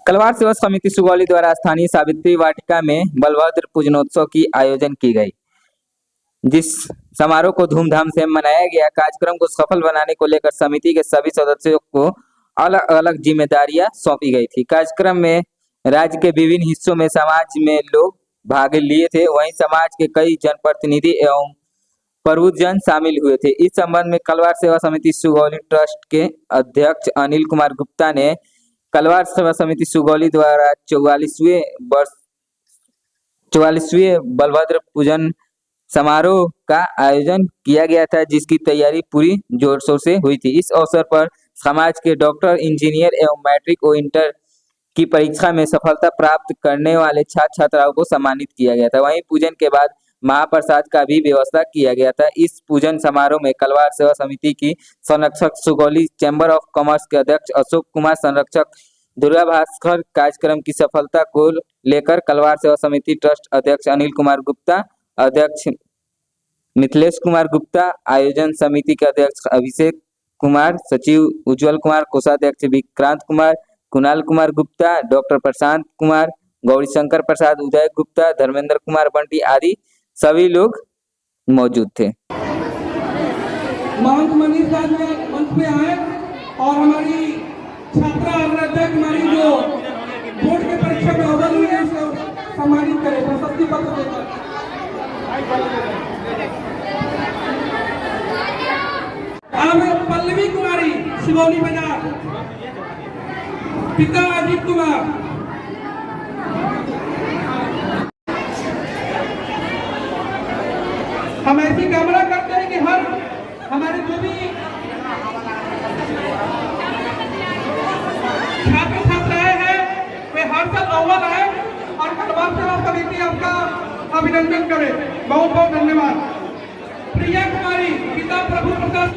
कलवार सेवा समिति सुगौली द्वारा स्थानीय सावित्री वाटिका में बलभद्र पूजनोत्सव की आयोजन की गई, जिस समारोह को धूमधाम से मनाया गया। कार्यक्रम को सफल बनाने को लेकर समिति के सभी सदस्यों को अलग अलग जिम्मेदारियां सौंपी गई थी। कार्यक्रम में राज्य के विभिन्न हिस्सों में समाज में लोग भाग लिए थे, वहीं समाज के कई जनप्रतिनिधि एवं प्रबुद्धजन शामिल हुए थे। इस संबंध में कलवार सेवा समिति सुगौली ट्रस्ट के अध्यक्ष अनिल कुमार गुप्ता ने कलवार सेवा समिति सुगौली द्वारा 44वें बलभद्र पूजन समारोह का आयोजन किया गया था, जिसकी तैयारी पूरी जोर शोर से हुई थी। इस अवसर पर समाज के डॉक्टर, इंजीनियर एवं मैट्रिक और इंटर की परीक्षा में सफलता प्राप्त करने वाले छात्र छात्राओं को सम्मानित किया गया था। वहीं पूजन के बाद महाप्रसाद का भी व्यवस्था किया गया था। इस पूजन समारोह में कलवार सेवा समिति की संरक्षक सुगौली चैम्बर ऑफ कॉमर्स के अध्यक्ष अशोक कुमार, संरक्षक दुर्गा भास्कर, कार्यक्रम की सफलता को लेकर कलवार सेवा समिति ट्रस्ट अध्यक्ष अनिल कुमार गुप्ता, अध्यक्ष मिथिलेश कुमार गुप्ता, आयोजन समिति के अध्यक्ष अभिषेक कुमार, सचिव उज्जवल कुमार, कोषाध्यक्ष विक्रांत कुमार, कुणाल कुमार गुप्ता, डॉक्टर प्रशांत कुमार, गौरीशंकर प्रसाद, उदय गुप्ता, धर्मेंद्र कुमार बंटी आदि सभी लोग मौजूद थे। महंत मनीष राज मंच पे आए और हमारी छात्रा अध्यक्ष हमारी जो बोर्ड के परीक्षा में अव्वल हुई है उसे सम्मानित करें, प्रशस्ति पत्र देकर। अब पल्लवी कुमारी सुगौली बाजार, पिता अजीत कुमार। हम ऐसी कामना करते हैं कि हर हमारे जो भी छात्र छात्राएं हैं वे हर साल अव्वल आए और कलवार सेवा समिति आपका अभिनंदन करे। बहुत बहुत धन्यवाद। प्रिया कुमारी, पिता प्रभु प्रकाश।